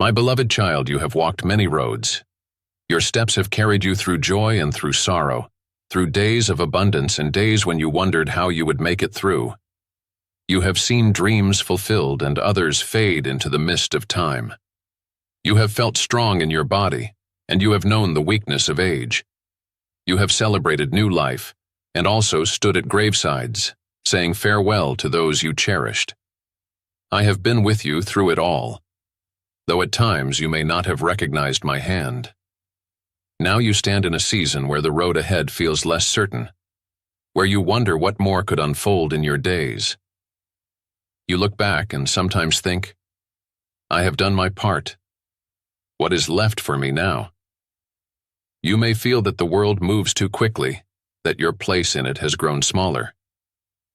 My beloved child, you have walked many roads. Your steps have carried you through joy and through sorrow, through days of abundance and days when you wondered how you would make it through. You have seen dreams fulfilled and others fade into the mist of time. You have felt strong in your body, and you have known the weakness of age. You have celebrated new life, and also stood at gravesides, saying farewell to those you cherished. I have been with you through it all, though at times you may not have recognized my hand. Now you stand in a season where the road ahead feels less certain, where you wonder what more could unfold in your days. You look back and sometimes think, I have done my part. What is left for me now? You may feel that the world moves too quickly, that your place in it has grown smaller.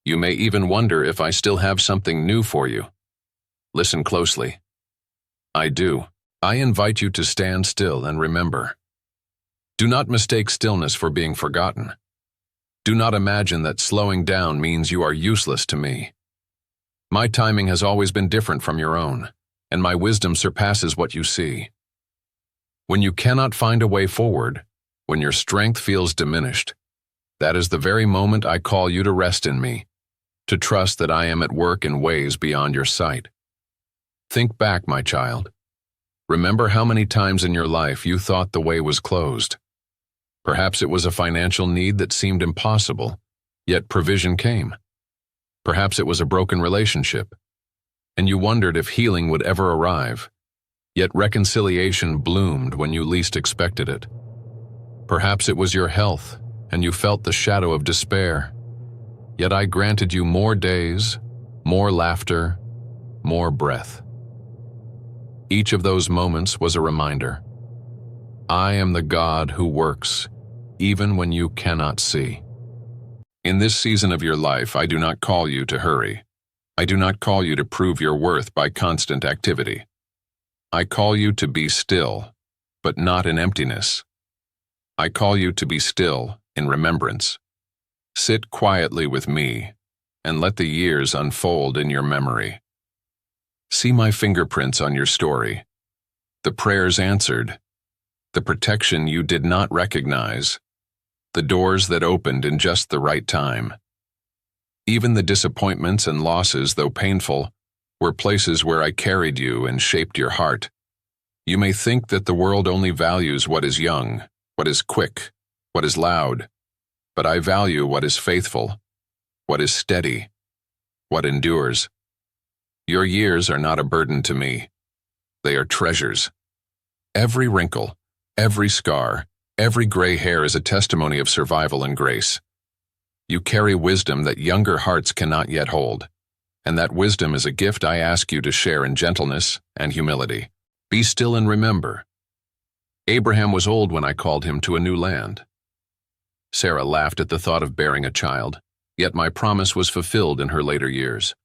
You may even wonder if I still have something new for you. Listen closely. I do. I invite you to stand still and remember. Do not mistake stillness for being forgotten. Do not imagine that slowing down means you are useless to me. My timing has always been different from your own, and my wisdom surpasses what you see. When you cannot find a way forward, when your strength feels diminished, that is the very moment I call you to rest in me, to trust that I am at work in ways beyond your sight. Think back, my child. Remember how many times in your life you thought the way was closed. Perhaps it was a financial need that seemed impossible, yet provision came. Perhaps it was a broken relationship, and you wondered if healing would ever arrive, yet reconciliation bloomed when you least expected it. Perhaps it was your health, and you felt the shadow of despair, yet I granted you more days, more laughter, more breath. Each of those moments was a reminder. I am the God who works, even when you cannot see. In this season of your life, I do not call you to hurry. I do not call you to prove your worth by constant activity. I call you to be still, but not in emptiness. I call you to be still in remembrance. Sit quietly with me, and let the years unfold in your memory. See my fingerprints on your story, the prayers answered, the protection you did not recognize, the doors that opened in just the right time. Even the disappointments and losses, though painful, were places where I carried you and shaped your heart. You may think that the world only values what is young, what is quick, what is loud, but I value what is faithful, what is steady, what endures. Your years are not a burden to me. They are treasures. Every wrinkle, every scar, every gray hair is a testimony of survival and grace. You carry wisdom that younger hearts cannot yet hold, and that wisdom is a gift I ask you to share in gentleness and humility. Be still and remember. Abraham was old when I called him to a new land. Sarah laughed at the thought of bearing a child, yet my promise was fulfilled in her later years.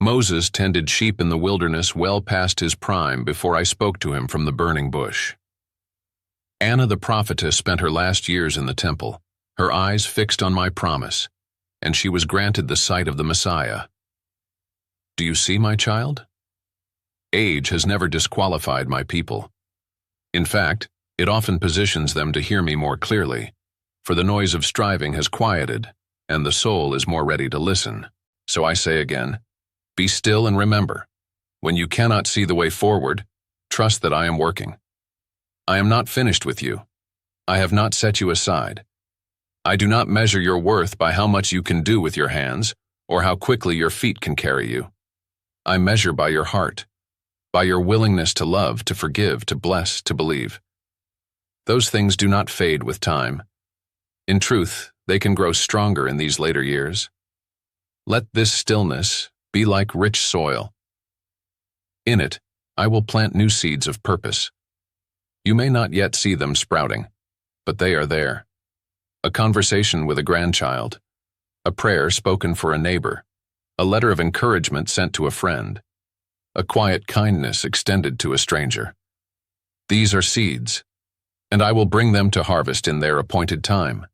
Moses tended sheep in the wilderness well past his prime before I spoke to him from the burning bush. Anna the prophetess spent her last years in the temple, her eyes fixed on my promise, and she was granted the sight of the Messiah. Do you see, my child? Age has never disqualified my people. In fact, it often positions them to hear me more clearly, for the noise of striving has quieted, and the soul is more ready to listen. So I say again, be still and remember, when you cannot see the way forward, trust that I am working. I am not finished with you. I have not set you aside. I do not measure your worth by how much you can do with your hands or how quickly your feet can carry you. I measure by your heart, by your willingness to love, to forgive, to bless, to believe. Those things do not fade with time. In truth, they can grow stronger in these later years. Let this stillness be like rich soil. In it, I will plant new seeds of purpose. You may not yet see them sprouting, but they are there. A conversation with a grandchild, a prayer spoken for a neighbor, a letter of encouragement sent to a friend, a quiet kindness extended to a stranger. These are seeds, and I will bring them to harvest in their appointed time.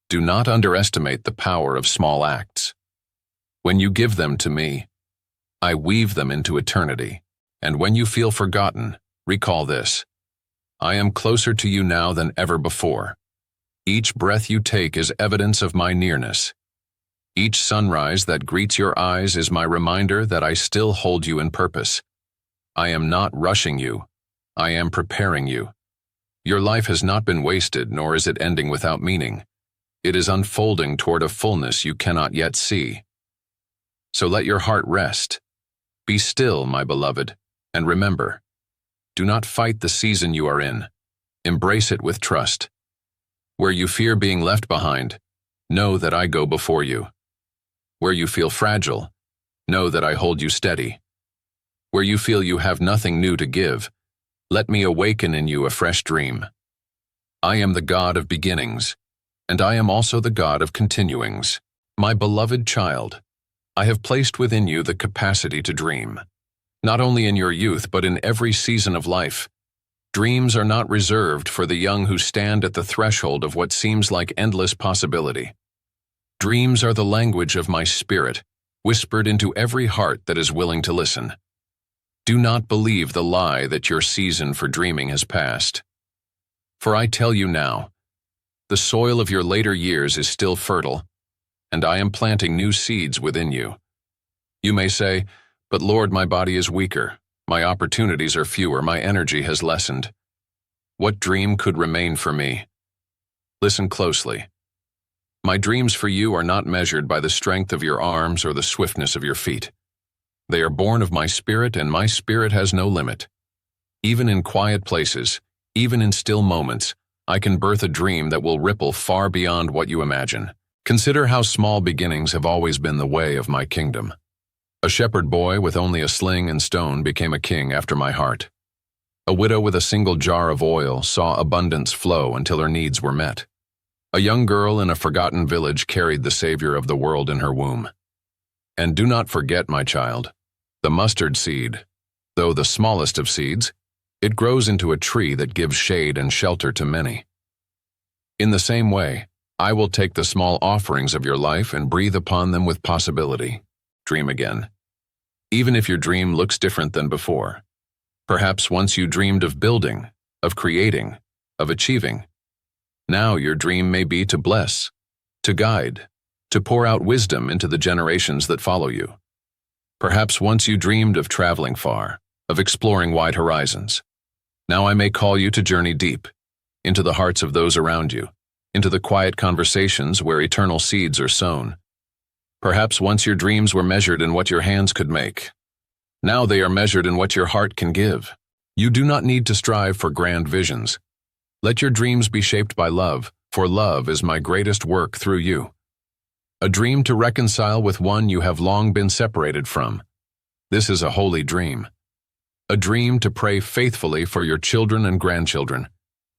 Do not underestimate the power of small acts. When you give them to me, I weave them into eternity. And when you feel forgotten, recall this: I am closer to you now than ever before. Each breath you take is evidence of my nearness. Each sunrise that greets your eyes is my reminder that I still hold you in purpose. I am not rushing you. I am preparing you. Your life has not been wasted, nor is it ending without meaning. It is unfolding toward a fullness you cannot yet see. So let your heart rest. Be still, my beloved, and remember, do not fight the season you are in. Embrace it with trust. Where you fear being left behind, know that I go before you. Where you feel fragile, know that I hold you steady. Where you feel you have nothing new to give, let me awaken in you a fresh dream. I am the God of beginnings, and I am also the God of continuings. My beloved child, I have placed within you the capacity to dream. Not only in your youth, but in every season of life. Dreams are not reserved for the young who stand at the threshold of what seems like endless possibility. Dreams are the language of my spirit, whispered into every heart that is willing to listen. Do not believe the lie that your season for dreaming has passed. For I tell you now, the soil of your later years is still fertile, and I am planting new seeds within you. You may say, but Lord, my body is weaker, my opportunities are fewer, my energy has lessened. What dream could remain for me? Listen closely. My dreams for you are not measured by the strength of your arms or the swiftness of your feet. They are born of my spirit, and my spirit has no limit. Even in quiet places, even in still moments, I can birth a dream that will ripple far beyond what you imagine. Consider how small beginnings have always been the way of my kingdom. A shepherd boy with only a sling and stone became a king after my heart. A widow with a single jar of oil saw abundance flow until her needs were met. A young girl in a forgotten village carried the Savior of the world in her womb. And do not forget, my child, the mustard seed, though the smallest of seeds, it grows into a tree that gives shade and shelter to many. In the same way, I will take the small offerings of your life and breathe upon them with possibility. Dream again. Even if your dream looks different than before. Perhaps once you dreamed of building, of creating, of achieving. Now your dream may be to bless, to guide, to pour out wisdom into the generations that follow you. Perhaps once you dreamed of traveling far, of exploring wide horizons. Now I may call you to journey deep, into the hearts of those around you, into the quiet conversations where eternal seeds are sown. Perhaps once your dreams were measured in what your hands could make. Now they are measured in what your heart can give. You do not need to strive for grand visions. Let your dreams be shaped by love, for love is my greatest work through you. A dream to reconcile with one you have long been separated from. This is a holy dream. A dream to pray faithfully for your children and grandchildren.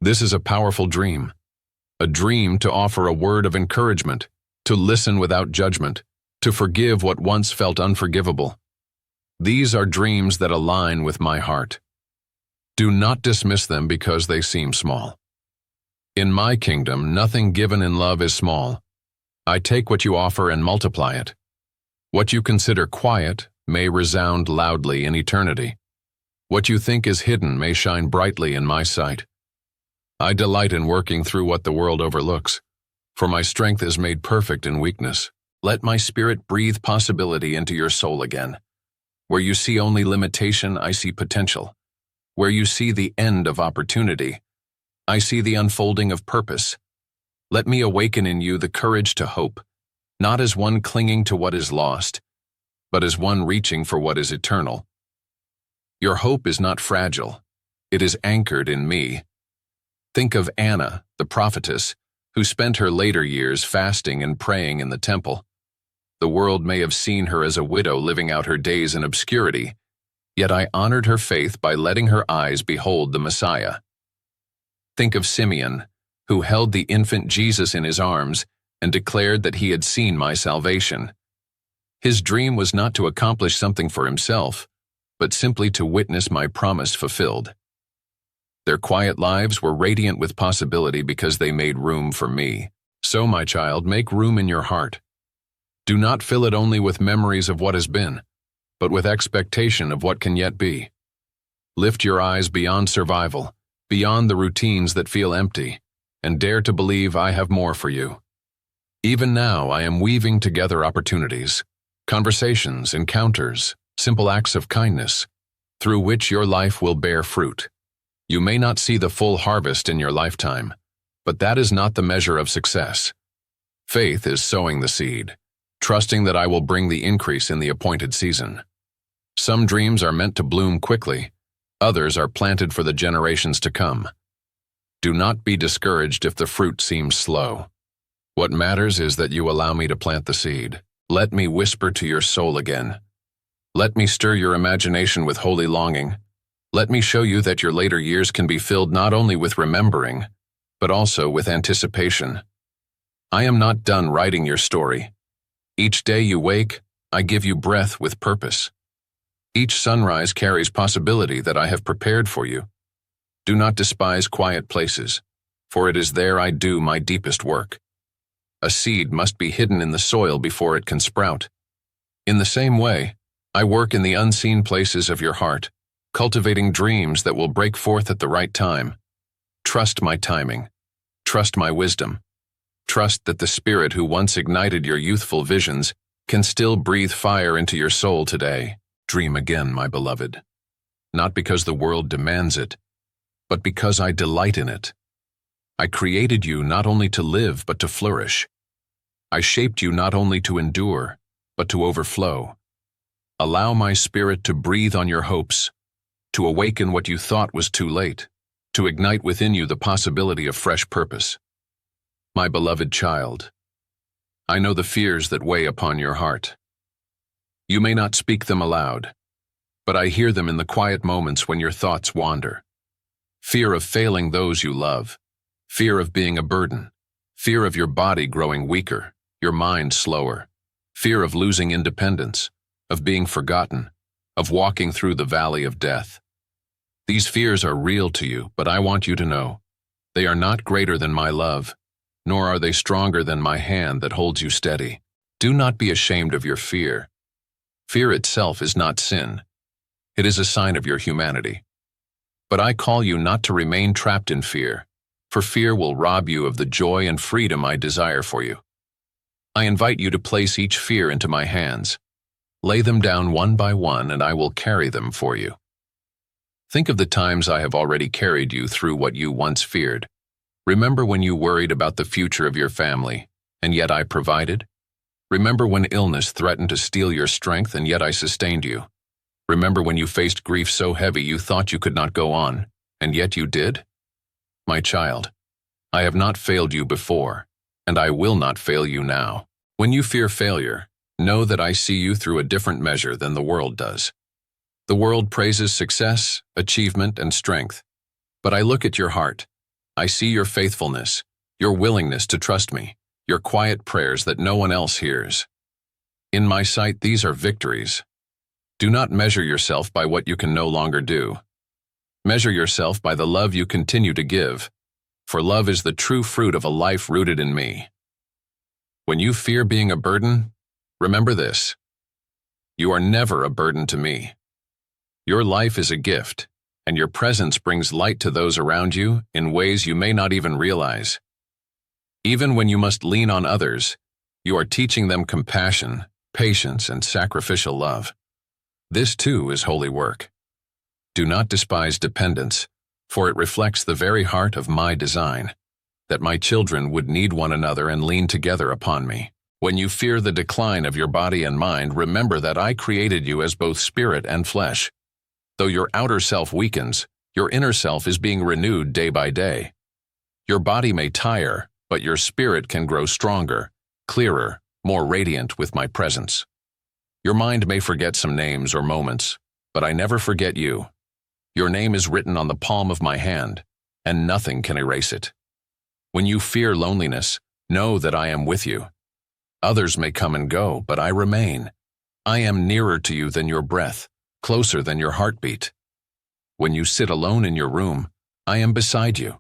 This is a powerful dream. A dream to offer a word of encouragement, to listen without judgment, to forgive what once felt unforgivable. These are dreams that align with my heart. Do not dismiss them because they seem small. In my kingdom, nothing given in love is small. I take what you offer and multiply it. What you consider quiet may resound loudly in eternity. What you think is hidden may shine brightly in my sight. I delight in working through what the world overlooks, for my strength is made perfect in weakness. Let my spirit breathe possibility into your soul again. Where you see only limitation, I see potential. Where you see the end of opportunity, I see the unfolding of purpose. Let me awaken in you the courage to hope, not as one clinging to what is lost, but as one reaching for what is eternal. Your hope is not fragile. It is anchored in me. Think of Anna, the prophetess, who spent her later years fasting and praying in the temple. The world may have seen her as a widow living out her days in obscurity, yet I honored her faith by letting her eyes behold the Messiah. Think of Simeon, who held the infant Jesus in his arms and declared that he had seen my salvation. His dream was not to accomplish something for himself, but simply to witness my promise fulfilled. Their quiet lives were radiant with possibility because they made room for me. So, my child, make room in your heart. Do not fill it only with memories of what has been, but with expectation of what can yet be. Lift your eyes beyond survival, beyond the routines that feel empty, and dare to believe I have more for you. Even now, I am weaving together opportunities, conversations, encounters, simple acts of kindness, through which your life will bear fruit. You may not see the full harvest in your lifetime, but that is not the measure of success. Faith is sowing the seed, trusting that I will bring the increase in the appointed season. Some dreams are meant to bloom quickly, others are planted for the generations to come. Do not be discouraged if the fruit seems slow. What matters is that you allow me to plant the seed. Let me whisper to your soul again. Let me stir your imagination with holy longing. Let me show you that your later years can be filled not only with remembering, but also with anticipation. I am not done writing your story. Each day you wake, I give you breath with purpose. Each sunrise carries possibility that I have prepared for you. Do not despise quiet places, for it is there I do my deepest work. A seed must be hidden in the soil before it can sprout. In the same way, I work in the unseen places of your heart, cultivating dreams that will break forth at the right time. Trust my timing. Trust my wisdom. Trust that the Spirit who once ignited your youthful visions can still breathe fire into your soul today. Dream again, my beloved. Not because the world demands it, but because I delight in it. I created you not only to live, but to flourish. I shaped you not only to endure, but to overflow. Allow my Spirit to breathe on your hopes, to awaken what you thought was too late, to ignite within you the possibility of fresh purpose. My beloved child, I know the fears that weigh upon your heart. You may not speak them aloud, but I hear them in the quiet moments when your thoughts wander. Fear of failing those you love, fear of being a burden, fear of your body growing weaker, your mind slower, fear of losing independence, of being forgotten, of walking through the valley of death. These fears are real to you, but I want you to know, they are not greater than my love, nor are they stronger than my hand that holds you steady. Do not be ashamed of your fear. Fear itself is not sin. It is a sign of your humanity. But I call you not to remain trapped in fear, for fear will rob you of the joy and freedom I desire for you. I invite you to place each fear into my hands. Lay them down one by one, and I will carry them for you. Think of the times I have already carried you through what you once feared. Remember when you worried about the future of your family, and yet I provided? Remember when illness threatened to steal your strength, and yet I sustained you? Remember when you faced grief so heavy you thought you could not go on, and yet you did? My child, I have not failed you before, and I will not fail you now. When you fear failure, know that I see you through a different measure than the world does. The world praises success, achievement, and strength, but I look at your heart. I see your faithfulness, your willingness to trust me, your quiet prayers that no one else hears. In my sight, these are victories. Do not measure yourself by what you can no longer do. Measure yourself by the love you continue to give, for love is the true fruit of a life rooted in me. When you fear being a burden, remember this: you are never a burden to me. Your life is a gift, and your presence brings light to those around you in ways you may not even realize. Even when you must lean on others, you are teaching them compassion, patience, and sacrificial love. This too is holy work. Do not despise dependence, for it reflects the very heart of my design, that my children would need one another and lean together upon me. When you fear the decline of your body and mind, remember that I created you as both spirit and flesh. Though your outer self weakens, your inner self is being renewed day by day. Your body may tire, but your spirit can grow stronger, clearer, more radiant with my presence. Your mind may forget some names or moments, but I never forget you. Your name is written on the palm of my hand, and nothing can erase it. When you fear loneliness, know that I am with you. Others may come and go, but I remain. I am nearer to you than your breath, closer than your heartbeat. When you sit alone in your room, I am beside you.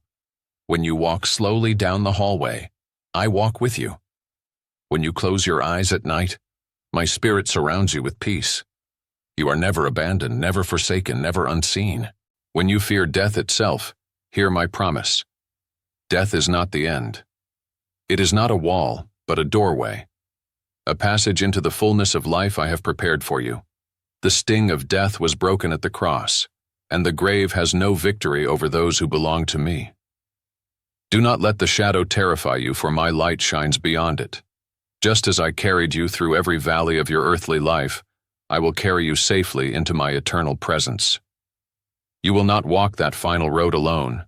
When you walk slowly down the hallway, I walk with you. When you close your eyes at night, my spirit surrounds you with peace. You are never abandoned, never forsaken, never unseen. When you fear death itself, hear my promise. Death is not the end. It is not a wall, but a doorway. A passage into the fullness of life I have prepared for you. The sting of death was broken at the cross, and the grave has no victory over those who belong to me. Do not let the shadow terrify you, for my light shines beyond it. Just as I carried you through every valley of your earthly life, I will carry you safely into my eternal presence. You will not walk that final road alone.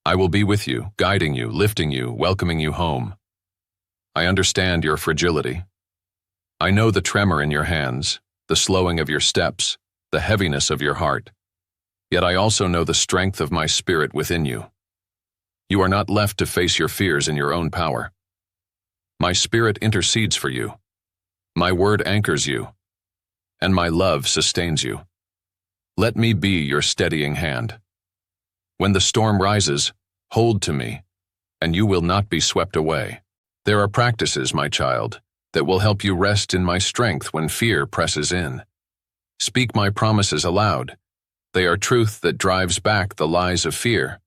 I will be with you, guiding you, lifting you, welcoming you home. I understand your fragility. I know the tremor in your hands, the slowing of your steps, the heaviness of your heart. Yet I also know the strength of my spirit within you. You are not left to face your fears in your own power. My spirit intercedes for you. My word anchors you, and my love sustains you. Let me be your steadying hand. When the storm rises, hold to me, and you will not be swept away. There are practices, my child, that will help you rest in my strength when fear presses in. Speak my promises aloud. They are truth that drives back the lies of fear.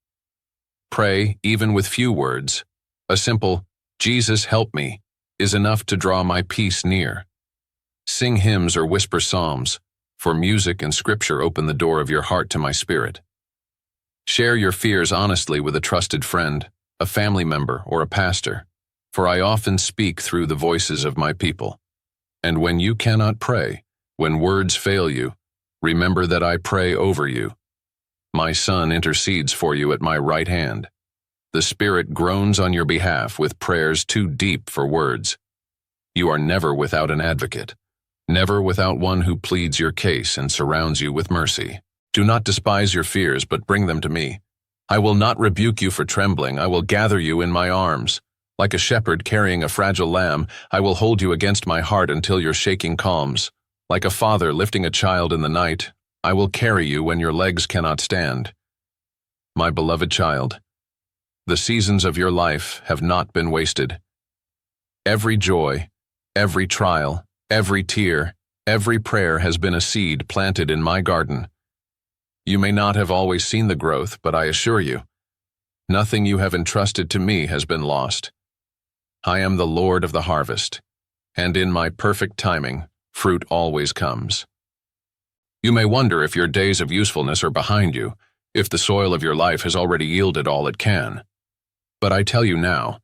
Pray, even with few words. A simple, "Jesus, help me," is enough to draw my peace near. Sing hymns or whisper psalms, for music and scripture open the door of your heart to my spirit. Share your fears honestly with a trusted friend, a family member, or a pastor, for I often speak through the voices of my people. And when you cannot pray, when words fail you, remember that I pray over you. My Son intercedes for you at my right hand. The Spirit groans on your behalf with prayers too deep for words. You are never without an advocate, never without one who pleads your case and surrounds you with mercy. Do not despise your fears, but bring them to me. I will not rebuke you for trembling. I will gather you in my arms. Like a shepherd carrying a fragile lamb, I will hold you against my heart until your shaking calms. Like a father lifting a child in the night, I will carry you when your legs cannot stand. My beloved child, the seasons of your life have not been wasted. Every joy, every trial, every tear, every prayer has been a seed planted in my garden. You may not have always seen the growth, but I assure you, nothing you have entrusted to me has been lost. I am the Lord of the harvest, and in my perfect timing, fruit always comes. You may wonder if your days of usefulness are behind you, if the soil of your life has already yielded all it can. But I tell you now,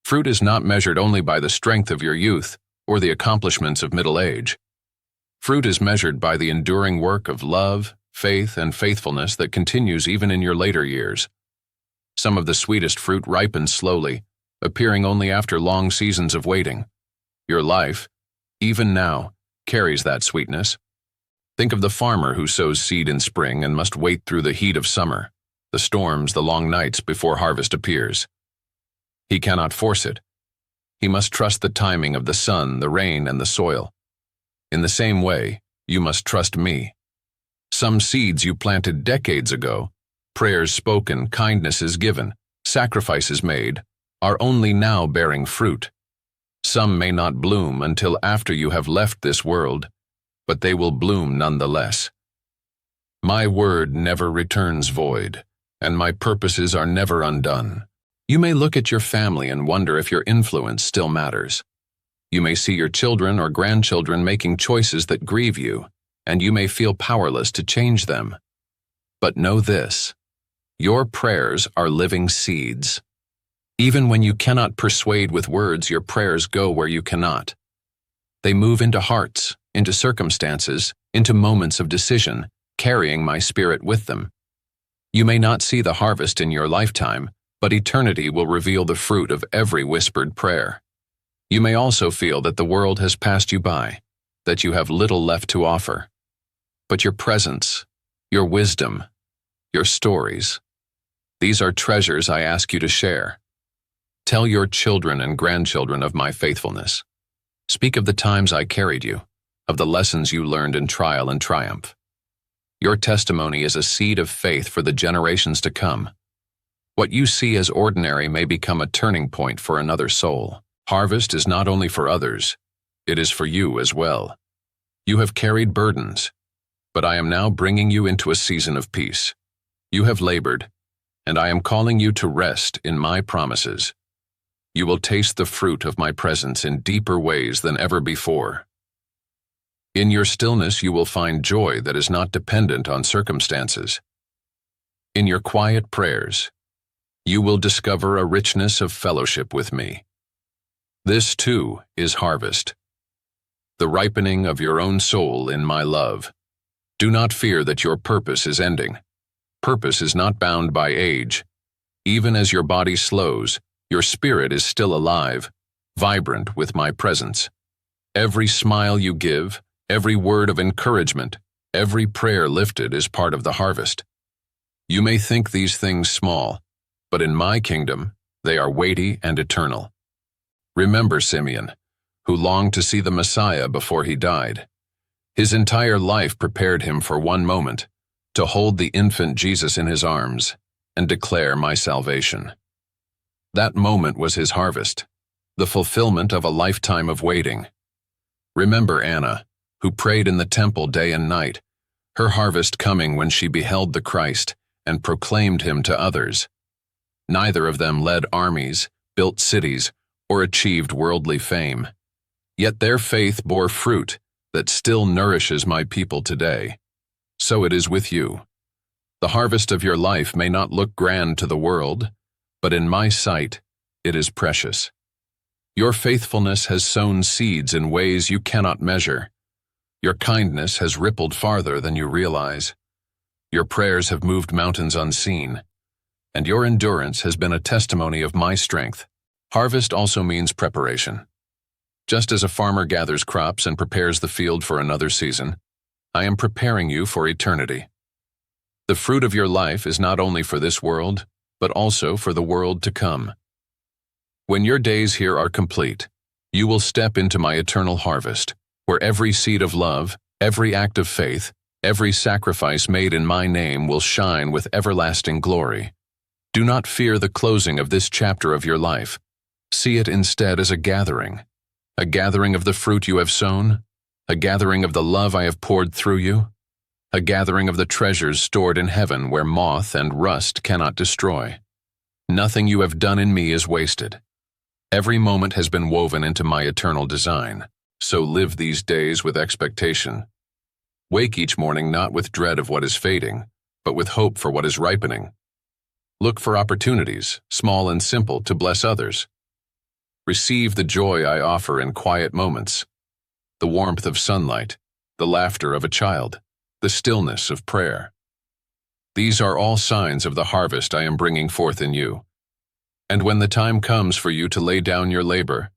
fruit is not measured only by the strength of your youth or the accomplishments of middle age. Fruit is measured by the enduring work of love, faith, and faithfulness that continues even in your later years. Some of the sweetest fruit ripens slowly, appearing only after long seasons of waiting. Your life, even now, carries that sweetness. Think of the farmer who sows seed in spring and must wait through the heat of summer, the storms, the long nights before harvest appears. He cannot force it. He must trust the timing of the sun, the rain, and the soil. In the same way, you must trust me. Some seeds you planted decades ago, prayers spoken, kindnesses given, sacrifices made, are only now bearing fruit. Some may not bloom until after you have left this world, but they will bloom nonetheless. My word never returns void, and my purposes are never undone. You may look at your family and wonder if your influence still matters. You may see your children or grandchildren making choices that grieve you, and you may feel powerless to change them. But know this: your prayers are living seeds. Even when you cannot persuade with words, your prayers go where you cannot. They move into hearts, into circumstances, into moments of decision, carrying my spirit with them. You may not see the harvest in your lifetime, but eternity will reveal the fruit of every whispered prayer. You may also feel that the world has passed you by, that you have little left to offer. But your presence, your wisdom, your stories, these are treasures I ask you to share. Tell your children and grandchildren of my faithfulness. Speak of the times I carried you, of the lessons you learned in trial and triumph. Your testimony is a seed of faith for the generations to come. What you see as ordinary may become a turning point for another soul. Harvest is not only for others, it is for you as well. You have carried burdens, but I am now bringing you into a season of peace. You have labored, and I am calling you to rest in my promises. You will taste the fruit of my presence in deeper ways than ever before. In your stillness you will find joy that is not dependent on circumstances. In your quiet prayers, you will discover a richness of fellowship with me. This, too, is harvest, the ripening of your own soul in my love. Do not fear that your purpose is ending. Purpose is not bound by age. Even as your body slows, your spirit is still alive, vibrant with my presence. Every smile you give, every word of encouragement, every prayer lifted is part of the harvest. You may think these things small, but in my kingdom, they are weighty and eternal. Remember Simeon, who longed to see the Messiah before he died. His entire life prepared him for one moment, to hold the infant Jesus in his arms and declare my salvation. That moment was his harvest, the fulfillment of a lifetime of waiting. Remember Anna, who prayed in the temple day and night, her harvest coming when she beheld the Christ and proclaimed him to others. Neither of them led armies, built cities, or achieved worldly fame. Yet their faith bore fruit that still nourishes my people today. So it is with you. The harvest of your life may not look grand to the world, but in my sight, it is precious. Your faithfulness has sown seeds in ways you cannot measure. Your kindness has rippled farther than you realize. Your prayers have moved mountains unseen, and your endurance has been a testimony of my strength. Harvest also means preparation. Just as a farmer gathers crops and prepares the field for another season, I am preparing you for eternity. The fruit of your life is not only for this world, but also for the world to come. When your days here are complete, you will step into my eternal harvest, where every seed of love, every act of faith, every sacrifice made in my name will shine with everlasting glory. Do not fear the closing of this chapter of your life. See it instead as a gathering of the fruit you have sown, a gathering of the love I have poured through you, a gathering of the treasures stored in heaven where moth and rust cannot destroy. Nothing you have done in me is wasted. Every moment has been woven into my eternal design, so live these days with expectation. Wake each morning not with dread of what is fading, but with hope for what is ripening. Look for opportunities, small and simple, to bless others. Receive the joy I offer in quiet moments, the warmth of sunlight, the laughter of a child, the stillness of prayer. These are all signs of the harvest I am bringing forth in you. And when the time comes for you to lay down your labor,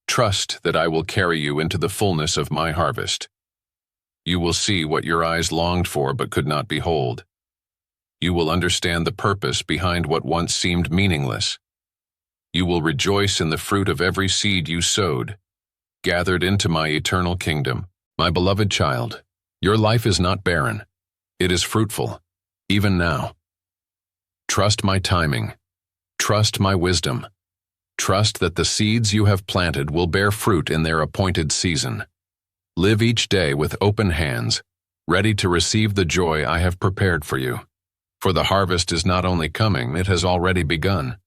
trust that I will carry you into the fullness of my harvest. You will see what your eyes longed for but could not behold. You will understand the purpose behind what once seemed meaningless. You will rejoice in the fruit of every seed you sowed, gathered into my eternal kingdom. My beloved child, your life is not barren. It is fruitful, even now. Trust my timing. Trust my wisdom. Trust that the seeds you have planted will bear fruit in their appointed season. Live each day with open hands, ready to receive the joy I have prepared for you. For the harvest is not only coming, it has already begun.